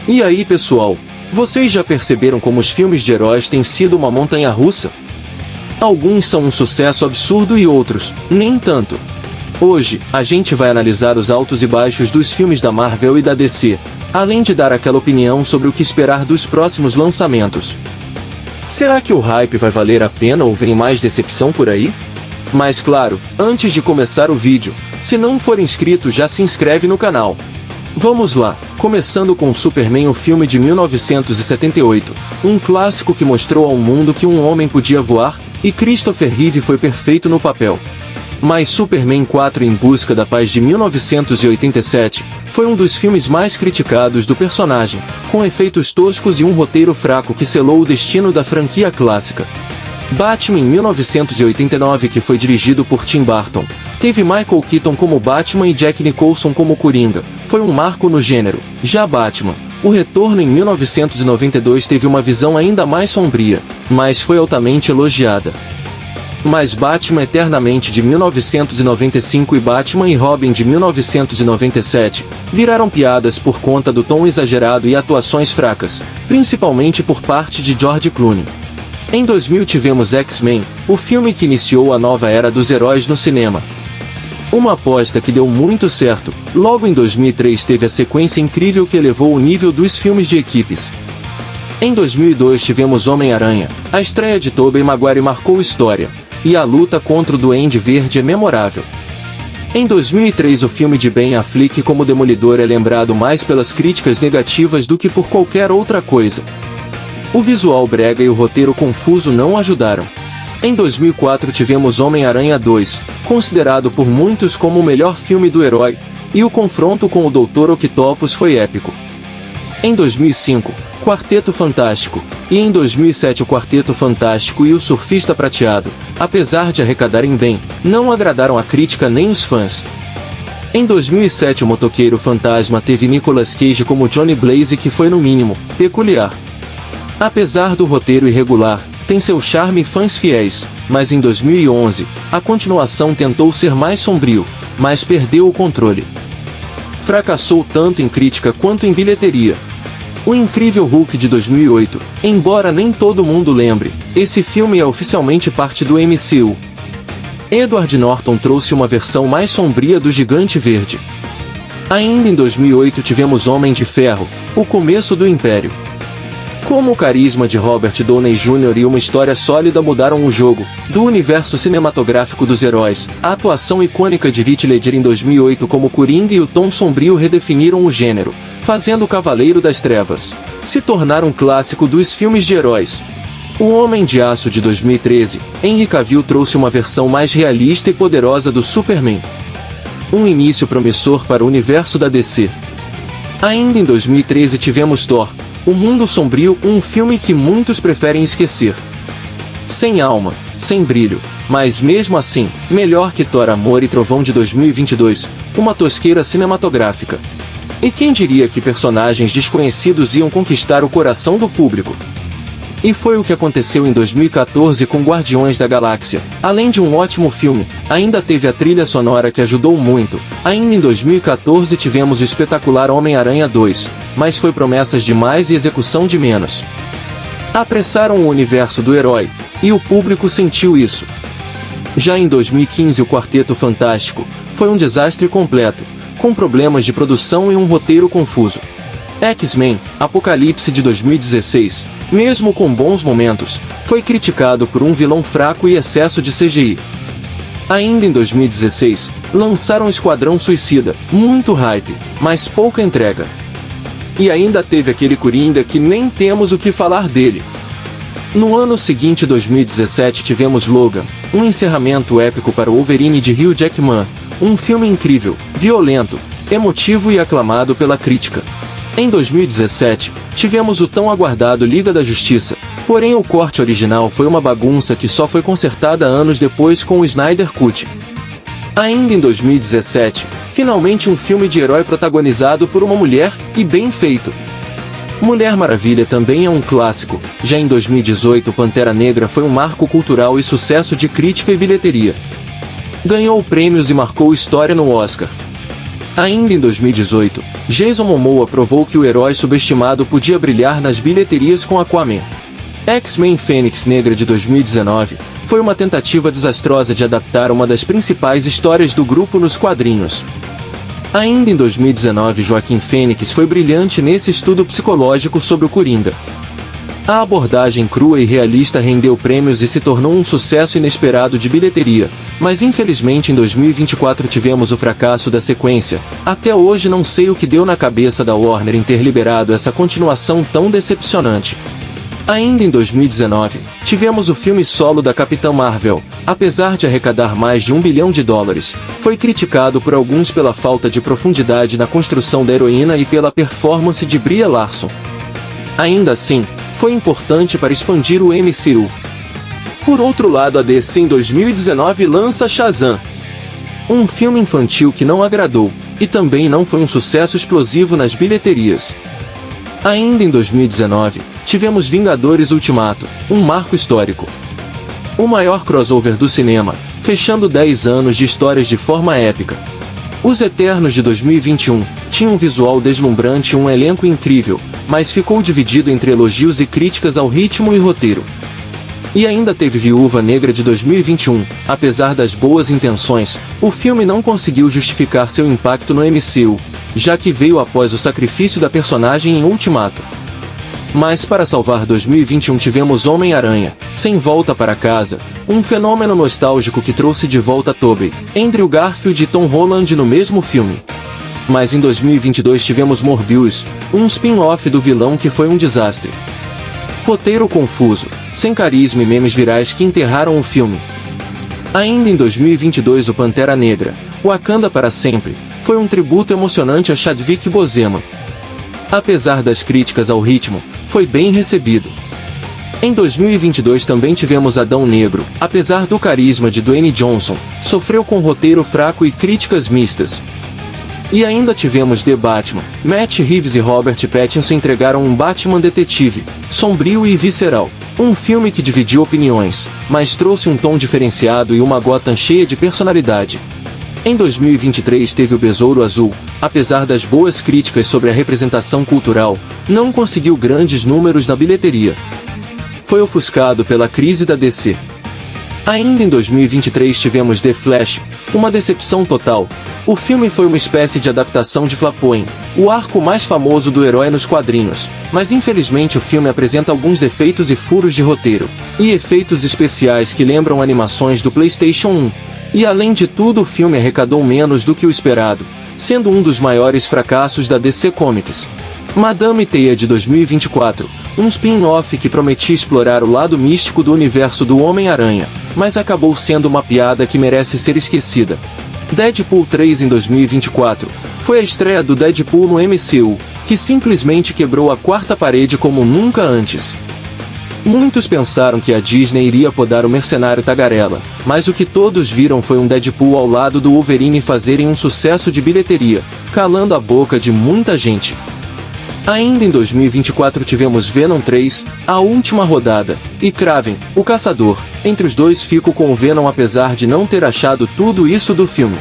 E aí, pessoal? Vocês já perceberam como os filmes de heróis têm sido uma montanha-russa? Alguns são um sucesso absurdo e outros, nem tanto. Hoje, a gente vai analisar os altos e baixos dos filmes da Marvel e da DC, além de dar aquela opinião sobre o que esperar dos próximos lançamentos. Será que o hype vai valer a pena ou vem mais decepção por aí? Mas claro, antes de começar o vídeo, se não for inscrito já se inscreve no canal. Vamos lá, começando com Superman, o filme de 1978, um clássico que mostrou ao mundo que um homem podia voar, e Christopher Reeve foi perfeito no papel. Mas Superman 4 Em Busca da Paz de 1987 foi um dos filmes mais criticados do personagem, com efeitos toscos e um roteiro fraco que selou o destino da franquia clássica. Batman em 1989, que foi dirigido por Tim Burton, teve Michael Keaton como Batman e Jack Nicholson como Coringa, foi um marco no gênero. Já Batman, O Retorno em 1992 teve uma visão ainda mais sombria, mas foi altamente elogiada. Mas Batman Eternamente de 1995 e Batman e Robin de 1997 viraram piadas por conta do tom exagerado e atuações fracas, principalmente por parte de George Clooney. Em 2000 tivemos X-Men, o filme que iniciou a nova era dos heróis no cinema. Uma aposta que deu muito certo. Logo em 2003 teve a sequência incrível que elevou o nível dos filmes de equipes. Em 2002 tivemos Homem-Aranha, a estreia de Tobey Maguire marcou história, e a luta contra o Duende Verde é memorável. Em 2003 o filme de Ben Affleck como Demolidor é lembrado mais pelas críticas negativas do que por qualquer outra coisa. O visual brega e o roteiro confuso não ajudaram. Em 2004 tivemos Homem-Aranha 2, considerado por muitos como o melhor filme do herói, e o confronto com o Dr. Octopus foi épico. Em 2005, Quarteto Fantástico, e em 2007 o Quarteto Fantástico e o Surfista Prateado, apesar de arrecadarem bem, não agradaram a crítica nem os fãs. Em 2007 o Motoqueiro Fantasma teve Nicolas Cage como Johnny Blaze, que foi no mínimo peculiar. Apesar do roteiro irregular, tem seu charme e fãs fiéis, mas em 2011, a continuação tentou ser mais sombrio, mas perdeu o controle. Fracassou tanto em crítica quanto em bilheteria. O Incrível Hulk de 2008, embora nem todo mundo lembre, esse filme é oficialmente parte do MCU. Edward Norton trouxe uma versão mais sombria do Gigante Verde. Ainda em 2008 tivemos Homem de Ferro, o começo do Império. Como o carisma de Robert Downey Jr. e uma história sólida mudaram o jogo, do universo cinematográfico dos heróis, a atuação icônica de Heath Ledger em 2008 como Coringa e o tom sombrio redefiniram o gênero, fazendo o Cavaleiro das Trevas se tornar um clássico dos filmes de heróis. O Homem de Aço de 2013, Henry Cavill trouxe uma versão mais realista e poderosa do Superman. Um início promissor para o universo da DC. Ainda em 2013 tivemos Thor, O Mundo Sombrio, um filme que muitos preferem esquecer. Sem alma, sem brilho, mas mesmo assim, melhor que Thor Amor e Trovão de 2022, uma tosqueira cinematográfica. E quem diria que personagens desconhecidos iam conquistar o coração do público? E foi o que aconteceu em 2014 com Guardiões da Galáxia. Além de um ótimo filme, ainda teve a trilha sonora que ajudou muito. Ainda em 2014 tivemos o espetacular Homem-Aranha 2, mas foi promessas demais e execução de menos. Apressaram o universo do herói, e o público sentiu isso. Já em 2015 o Quarteto Fantástico foi um desastre completo, com problemas de produção e um roteiro confuso. X-Men, Apocalipse de 2016, mesmo com bons momentos, foi criticado por um vilão fraco e excesso de CGI. Ainda em 2016, lançaram Esquadrão Suicida, muito hype, mas pouca entrega. E ainda teve aquele Coringa que nem temos o que falar dele. No ano seguinte, 2017, tivemos Logan, um encerramento épico para o Wolverine de Hugh Jackman, um filme incrível, violento, emotivo e aclamado pela crítica. Em 2017, tivemos o tão aguardado Liga da Justiça, porém o corte original foi uma bagunça que só foi consertada anos depois com o Snyder Cut. Ainda em 2017, finalmente um filme de herói protagonizado por uma mulher, e bem feito. Mulher Maravilha também é um clássico. Já em 2018 Pantera Negra foi um marco cultural e sucesso de crítica e bilheteria. Ganhou prêmios e marcou história no Oscar. Ainda em 2018, Jason Momoa provou que o herói subestimado podia brilhar nas bilheterias com Aquaman. X-Men Fênix Negra de 2019 foi uma tentativa desastrosa de adaptar uma das principais histórias do grupo nos quadrinhos. Ainda em 2019, Joaquim Fênix foi brilhante nesse estudo psicológico sobre o Coringa. A abordagem crua e realista rendeu prêmios e se tornou um sucesso inesperado de bilheteria, mas infelizmente em 2024 tivemos o fracasso da sequência. Até hoje não sei o que deu na cabeça da Warner em ter liberado essa continuação tão decepcionante. Ainda em 2019, tivemos o filme solo da Capitã Marvel. Apesar de arrecadar mais de $1 bilhão, foi criticado por alguns pela falta de profundidade na construção da heroína e pela performance de Brie Larson. Ainda assim, foi importante para expandir o MCU. Por outro lado, a DC em 2019 lança Shazam, um filme infantil que não agradou, e também não foi um sucesso explosivo nas bilheterias. Ainda em 2019, tivemos Vingadores Ultimato, um marco histórico. O maior crossover do cinema, fechando 10 anos de histórias de forma épica. Os Eternos de 2021 tinham um visual deslumbrante e um elenco incrível, mas ficou dividido entre elogios e críticas ao ritmo e roteiro. E ainda teve Viúva Negra de 2021, apesar das boas intenções, o filme não conseguiu justificar seu impacto no MCU, já que veio após o sacrifício da personagem em Ultimato. Mas para salvar 2021 tivemos Homem-Aranha, Sem Volta para Casa, um fenômeno nostálgico que trouxe de volta Tobey, Andrew Garfield e Tom Holland no mesmo filme. Mas em 2022 tivemos Morbius, um spin-off do vilão que foi um desastre. Roteiro confuso, sem carisma e memes virais que enterraram o filme. Ainda em 2022 o Pantera Negra, Wakanda para Sempre, foi um tributo emocionante a Chadwick Boseman. Apesar das críticas ao ritmo, foi bem recebido. Em 2022 também tivemos Adão Negro, apesar do carisma de Dwayne Johnson, sofreu com roteiro fraco e críticas mistas. E ainda tivemos The Batman. Matt Reeves e Robert Pattinson entregaram um Batman detetive, sombrio e visceral. Um filme que dividiu opiniões, mas trouxe um tom diferenciado e uma Gotham cheia de personalidade. Em 2023 teve o Besouro Azul, apesar das boas críticas sobre a representação cultural, não conseguiu grandes números na bilheteria. Foi ofuscado pela crise da DC. Ainda em 2023 tivemos The Flash, uma decepção total. O filme foi uma espécie de adaptação de Flashpoint, o arco mais famoso do herói nos quadrinhos, mas infelizmente o filme apresenta alguns defeitos e furos de roteiro, e efeitos especiais que lembram animações do PlayStation 1. E além de tudo o filme arrecadou menos do que o esperado, sendo um dos maiores fracassos da DC Comics. Madame Teia de 2024, um spin-off que prometia explorar o lado místico do universo do Homem-Aranha, mas acabou sendo uma piada que merece ser esquecida. Deadpool 3 em 2024, foi a estreia do Deadpool no MCU, que simplesmente quebrou a quarta parede como nunca antes. Muitos pensaram que a Disney iria podar o mercenário tagarela, mas o que todos viram foi um Deadpool ao lado do Wolverine fazerem um sucesso de bilheteria, calando a boca de muita gente. Ainda em 2024 tivemos Venom 3, A Última Rodada, e Kraven, o Caçador. Entre os dois fico com o Venom apesar de não ter achado tudo isso do filme.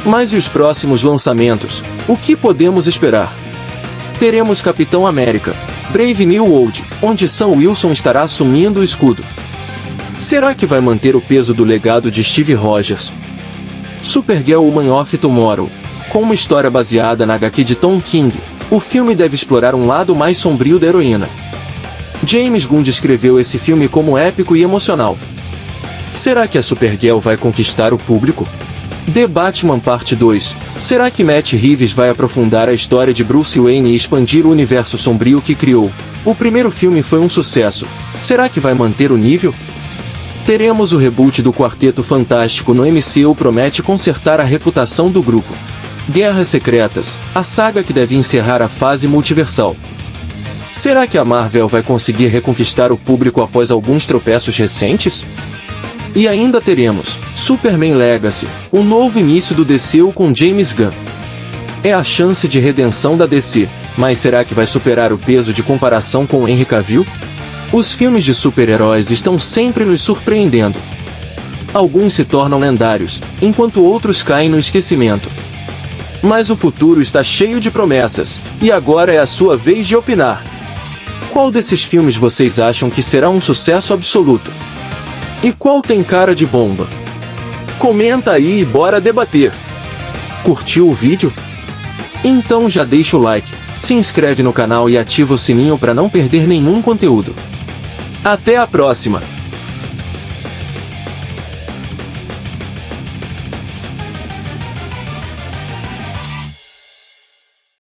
Mas e os próximos lançamentos? O que podemos esperar? Teremos Capitão América, Brave New World, onde Sam Wilson estará assumindo o escudo. Será que vai manter o peso do legado de Steve Rogers? Supergirl Woman of Tomorrow, com uma história baseada na HQ de Tom King, o filme deve explorar um lado mais sombrio da heroína. James Gunn descreveu esse filme como épico e emocional. Será que a Supergirl vai conquistar o público? The Batman Parte 2, será que Matt Reeves vai aprofundar a história de Bruce Wayne e expandir o universo sombrio que criou? O primeiro filme foi um sucesso, será que vai manter o nível? Teremos o reboot do Quarteto Fantástico no MCU promete consertar a reputação do grupo. Guerras Secretas, a saga que deve encerrar a fase multiversal. Será que a Marvel vai conseguir reconquistar o público após alguns tropeços recentes? E ainda teremos Superman Legacy, o novo início do DCU com James Gunn. É a chance de redenção da DC, mas será que vai superar o peso de comparação com Henry Cavill? Os filmes de super-heróis estão sempre nos surpreendendo. Alguns se tornam lendários, enquanto outros caem no esquecimento. Mas o futuro está cheio de promessas, e agora é a sua vez de opinar. Qual desses filmes vocês acham que será um sucesso absoluto? E qual tem cara de bomba? Comenta aí e bora debater! Curtiu o vídeo? Então já deixa o like, se inscreve no canal e ativa o sininho para não perder nenhum conteúdo. Até a próxima!